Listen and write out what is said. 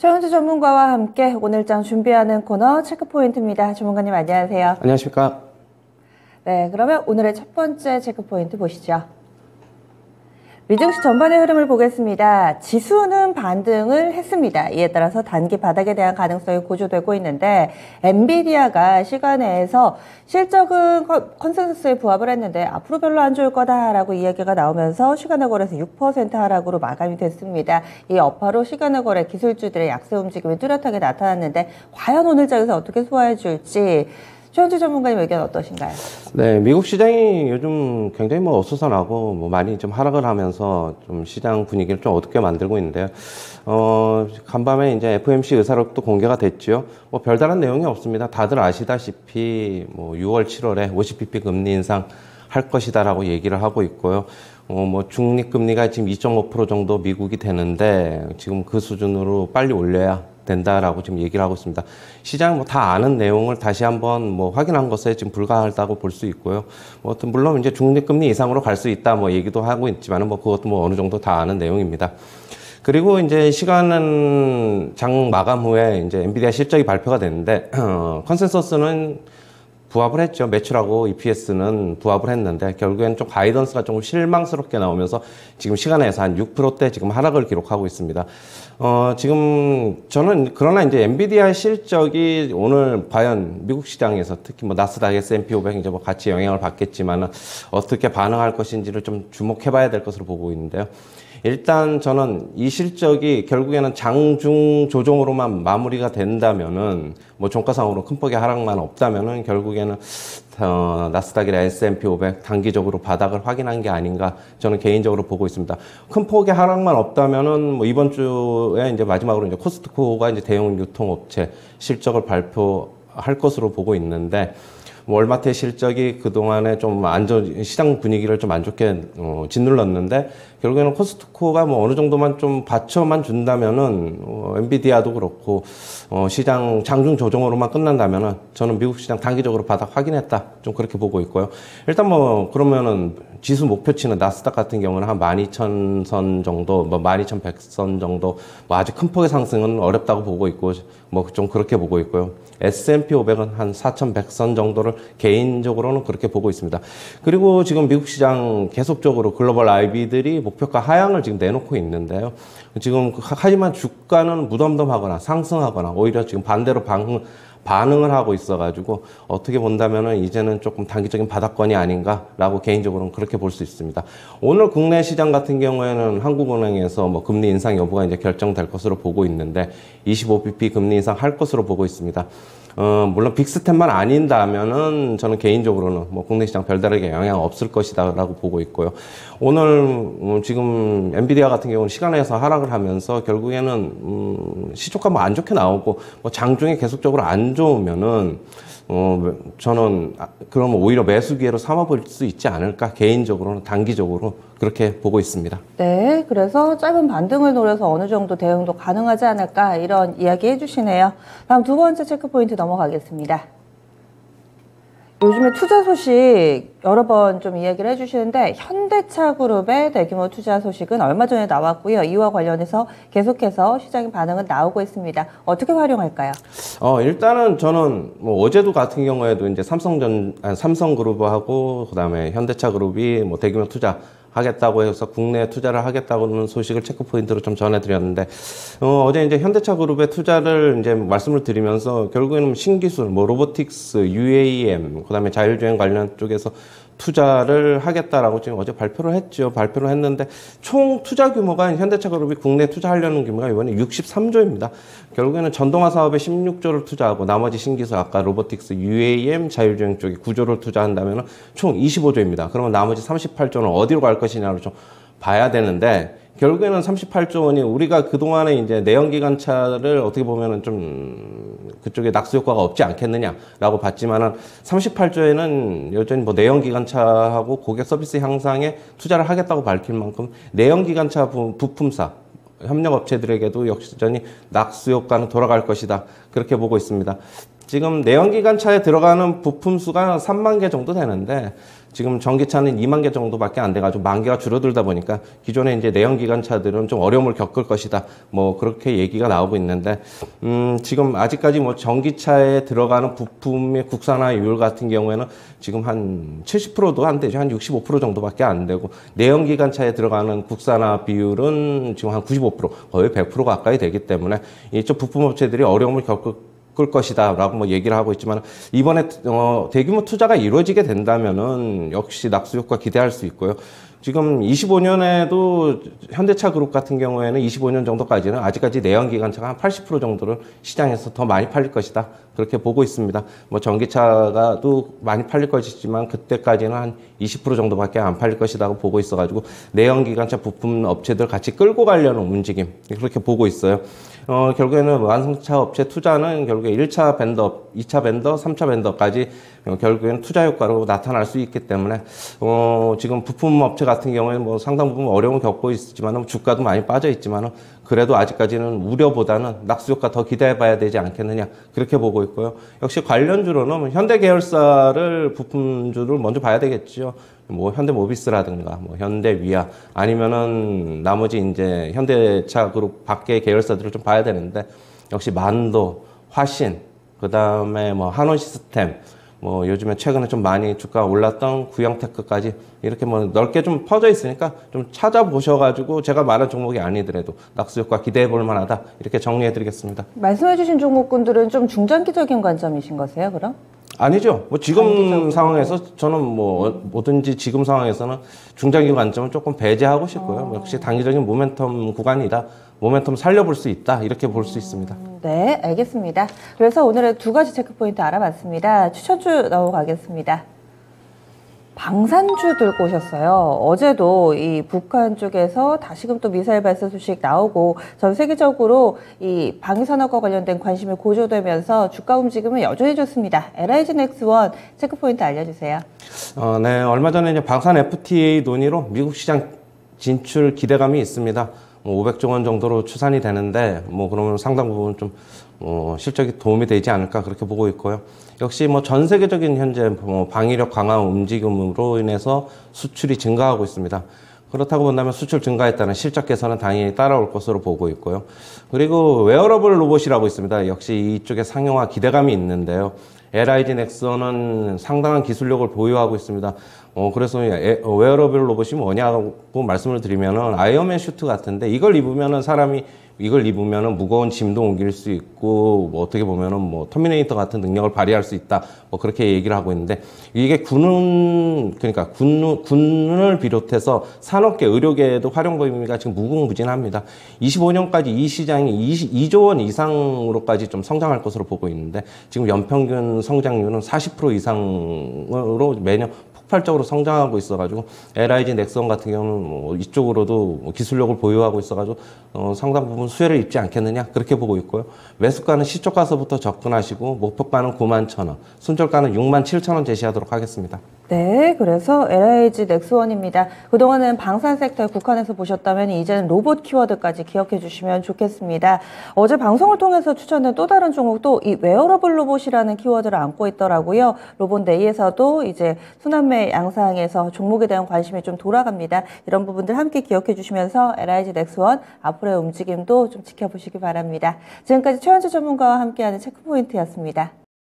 최은수 전문가와 함께 오늘장 준비하는 코너 체크포인트입니다. 전문가님 안녕하세요. 안녕하십니까. 네, 그러면 오늘의 첫 번째 체크포인트 보시죠. 미증시 전반의 흐름을 보겠습니다. 지수는 반등을 했습니다. 이에 따라서 단기 바닥에 대한 가능성이 고조되고 있는데 엔비디아가 시간 내에서 실적은 컨센서스에 부합을 했는데 앞으로 별로 안 좋을 거다라고 이야기가 나오면서 시간의 거래에서 6% 하락으로 마감이 됐습니다. 이 여파로 시간의 거래 기술주들의 약세 움직임이 뚜렷하게 나타났는데 과연 오늘 장에서 어떻게 소화해 줄지 최은수 전문가님 의견 어떠신가요? 네, 미국 시장이 요즘 굉장히 어수선하고 많이 좀 하락을 하면서 좀 시장 분위기를 좀 어둡게 만들고 있는데요. 간밤에 이제 FOMC 의사록도 공개가 됐죠. 별다른 내용이 없습니다. 다들 아시다시피 6월, 7월에 50bp 금리 인상 할 것이다라고 얘기를 하고 있고요. 중립금리가 지금 2.5% 정도 미국이 되는데 지금 그 수준으로 빨리 올려야 된다라고 지금 얘기를 하고 있습니다. 시장 다 아는 내용을 다시 한번 확인한 것에 지금 불과하다고 볼 수 있고요. 물론 이제 중립금리 이상으로 갈 수 있다 얘기도 하고 있지만은 그것도 어느 정도 다 아는 내용입니다. 그리고 이제 시간은 장 마감 후에 이제 엔비디아 실적이 발표가 됐는데 컨센서스는 부합을 했죠. 매출하고 EPS는 부합을 했는데 결국엔 좀 가이던스가 조금 실망스럽게 나오면서 지금 시간에서 한 6%대 지금 하락을 기록하고 있습니다. 지금 저는 그러나 이제 엔비디아 실적이 오늘 과연 미국 시장에서 특히 나스닥 S&P 500 이제 같이 영향을 받겠지만 어떻게 반응할 것인지를 좀 주목해 봐야 될 것으로 보고 있는데요. 일단 저는 이 실적이 결국에는 장중 조정으로만 마무리가 된다면은 종가상으로 큰 폭의 하락만 없다면은 결국에는 나스닥이나 S&P 500 단기적으로 바닥을 확인한 게 아닌가 저는 개인적으로 보고 있습니다. 큰 폭의 하락만 없다면은 이번 주에 이제 마지막으로 이제 코스트코가 이제 대형 유통업체 실적을 발표할 것으로 보고 있는데 월마트의 실적이 그동안에 좀 시장 분위기를 좀 안 좋게 짓눌렀는데 결국에는 코스트코가 어느 정도만 좀 받쳐만 준다면은 엔비디아도 그렇고 시장 장중 조정으로만 끝난다면은 저는 미국 시장 단기적으로 바닥 확인했다 좀 그렇게 보고 있고요. 일단 그러면은 지수 목표치는 나스닥 같은 경우는 한 12,000선 정도, 12,100선 정도 아주 큰 폭의 상승은 어렵다고 보고 있고 좀 그렇게 보고 있고요. S&P 500은 한 4,100선 정도를 개인적으로는 그렇게 보고 있습니다. 그리고 지금 미국 시장 계속적으로 글로벌 IB들이 목표가 하향을 지금 내놓고 있는데요. 지금 하지만 주가는 무덤덤하거나 상승하거나 오히려 지금 반대로 반응을 하고 있어가지고 어떻게 본다면은 이제는 조금 단기적인 바닥권이 아닌가라고 개인적으로는 그렇게 볼 수 있습니다. 오늘 국내 시장 같은 경우에는 한국은행에서 금리 인상 여부가 이제 결정될 것으로 보고 있는데 25bp 금리 인상 할 것으로 보고 있습니다. 물론 빅스텝만 아닌다면은 저는 개인적으로는 국내 시장 별다르게 영향 없을 것이다라고 보고 있고요. 오늘 지금 엔비디아 같은 경우는 시간에서 하락을 하면서 결국에는 시초가 안 좋게 나오고 장중에 계속적으로 안 좋으면은 저는 그러면 오히려 매수 기회로 삼아볼 수 있지 않을까 개인적으로는 단기적으로 그렇게 보고 있습니다. 네, 그래서 짧은 반등을 노려서 어느 정도 대응도 가능하지 않을까 이런 이야기 해주시네요. 다음 두 번째 체크포인트 넘어가겠습니다. 요즘에 투자 소식 여러 번 좀 이야기를 해주시는데 현대차 그룹의 대규모 투자 소식은 얼마 전에 나왔고요. 이와 관련해서 계속해서 시장의 반응은 나오고 있습니다. 어떻게 활용할까요? 일단은 저는 어제도 같은 경우에도 이제 삼성그룹하고 그다음에 현대차 그룹이 대규모 투자 하겠다고 해서 국내 투자를 하겠다고는 소식을 체크포인트로 좀 전해드렸는데 어제 이제 현대차 그룹의 투자를 이제 말씀을 드리면서 결국에는 신기술, 로보틱스, UAM, 그다음에 자율주행 관련 쪽에서 투자를 하겠다라고 지금 어제 발표를 했죠. 발표를 했는데 총 투자 규모가 현대차 그룹이 국내 투자하려는 규모가 이번에 63조입니다. 결국에는 전동화 사업에 16조를 투자하고 나머지 신기술 아까 로보틱스, UAM, 자율주행 쪽에 9조를 투자한다면 총 25조입니다. 그러면 나머지 38조는 어디로 갈 것이냐를 좀 봐야 되는데 결국에는 38조 원이 우리가 그동안에 이제 내연기관차를 어떻게 보면은 좀 그쪽에 낙수 효과가 없지 않겠느냐라고 봤지만은 38조에는 여전히 내연기관차하고 고객 서비스 향상에 투자를 하겠다고 밝힐 만큼 내연기관차 부품사 협력업체들에게도 역시 낙수 효과는 돌아갈 것이다. 그렇게 보고 있습니다. 지금 내연기관차에 들어가는 부품 수가 3만 개 정도 되는데 지금 전기차는 2만 개 정도밖에 안 돼가지고 만 개가 줄어들다 보니까 기존에 이제 내연기관차들은 좀 어려움을 겪을 것이다. 뭐 그렇게 얘기가 나오고 있는데 지금 아직까지 뭐 전기차에 들어가는 부품의 국산화율 같은 경우에는 지금 한 70%도 안 되죠. 한 65% 정도밖에 안 되고 내연기관차에 들어가는 국산화 비율은 지금 한 95% 거의 100% 가까이 되기 때문에 이쪽 부품업체들이 어려움을 겪을 것이다 라고 뭐 얘기를 하고 있지만 이번에 대규모 투자가 이루어지게 된다면은 역시 낙수 효과 기대할 수 있고요. 지금 25년에도 현대차 그룹 같은 경우에는 25년 정도까지는 아직까지 내연기관차가 한 80% 정도를 시장에서 더 많이 팔릴 것이다. 그렇게 보고 있습니다. 뭐 전기차가도 많이 팔릴 것이지만 그때까지는 한 20% 정도밖에 안 팔릴 것이라고 보고 있어가지고 내연기관차 부품 업체들 같이 끌고 가려는 움직임 그렇게 보고 있어요. 결국에는 완성차 업체 투자는 결국에 1차 벤더, 2차 벤더, 3차 벤더까지 결국에는 투자 효과로 나타날 수 있기 때문에 지금 부품 업체 같은 경우에는 뭐 상당 부분 어려움을 겪고 있지만 주가도 많이 빠져 있지만 그래도 아직까지는 우려보다는 낙수 효과 더 기대해 봐야 되지 않겠느냐 그렇게 보고 있고요. 역시 관련주로는 현대 계열사를 부품주를 먼저 봐야 되겠죠. 뭐 현대모비스라든가 뭐 현대위아 아니면은 나머지 이제 현대차 그룹 밖의 계열사들을 좀 봐야 되는데 역시 만도, 화신, 그다음에 뭐 한원 시스템 뭐 요즘에 최근에 좀 많이 주가가 올랐던 구형테크까지 이렇게 뭐 넓게 좀 퍼져 있으니까 좀 찾아보셔가지고 제가 말한 종목이 아니더라도 낙수 효과 기대해 볼 만하다 이렇게 정리해 드리겠습니다. 말씀해주신 종목군들은 좀 중장기적인 관점이신 거세요, 그럼? 아니죠. 뭐 지금 상황에서 저는 뭐 뭐든지 지금 상황에서는 중장기 관점은 조금 배제하고 싶고요. 역시 단기적인 모멘텀 구간이다. 모멘텀 살려볼 수 있다. 이렇게 볼 수 있습니다. 네, 알겠습니다. 그래서 오늘의 두 가지 체크 포인트 알아봤습니다. 추천주 넘어가겠습니다. 방산주 들고 오셨어요. 어제도 이 북한 쪽에서 다시금 또 미사일 발사 소식 나오고 전 세계적으로 이 방위산업과 관련된 관심이 고조되면서 주가 움직임은 여전히 좋습니다. LIG 넥스원 체크 포인트 알려주세요. 네, 얼마 전에 이제 방산 FTA 논의로 미국 시장 진출 기대감이 있습니다. 500조 원 정도로 추산이 되는데 뭐 그러면 상당 부분 좀 실적이 도움이 되지 않을까 그렇게 보고 있고요. 역시 뭐 전 세계적인 현재 방위력 강화 움직임으로 인해서 수출이 증가하고 있습니다. 그렇다고 본다면 수출 증가에 따른 실적 개선은 당연히 따라올 것으로 보고 있고요. 그리고 웨어러블 로봇이라고 있습니다. 역시 이쪽에 상용화 기대감이 있는데요. LIG 넥슨은 상당한 기술력을 보유하고 있습니다. 그래서 웨어러블 로봇이 뭐냐고 말씀을 드리면은 아이언맨 슈트 같은데 이걸 입으면은 사람이 이걸 입으면은 무거운 짐도 옮길 수 있고 뭐 어떻게 보면은 뭐 터미네이터 같은 능력을 발휘할 수 있다. 뭐 그렇게 얘기를 하고 있는데 이게 그러니까 군을 비롯해서 산업계, 의료계에도 활용 범위가 지금 무궁무진합니다. 25년까지 이 시장이 2조 원 이상으로까지 좀 성장할 것으로 보고 있는데 지금 연평균 성장률은 40% 이상으로 매년 폭발적으로 성장하고 있어가지고 LIG 넥슨 같은 경우는 뭐 이쪽으로도 뭐 기술력을 보유하고 있어가지고 상당 부분 수혜를 입지 않겠느냐 그렇게 보고 있고요. 매수가는 시초가서부터 접근하시고 목표가는 91,000원, 순절가는 67,000원 제시하도록 하겠습니다. 네, 그래서 LIG 넥스원입니다. 그동안은 방산 섹터에 국한해서 보셨다면 이제는 로봇 키워드까지 기억해 주시면 좋겠습니다. 어제 방송을 통해서 추천된 또 다른 종목도 이 웨어러블 로봇이라는 키워드를 안고 있더라고요. 로봇데이에서도 이제 순환매 양상에서 종목에 대한 관심이 좀 돌아갑니다. 이런 부분들 함께 기억해 주시면서 LIG 넥스원 앞으로의 움직임도 좀 지켜보시기 바랍니다. 지금까지 최현주 전문가와 함께하는 체크포인트였습니다.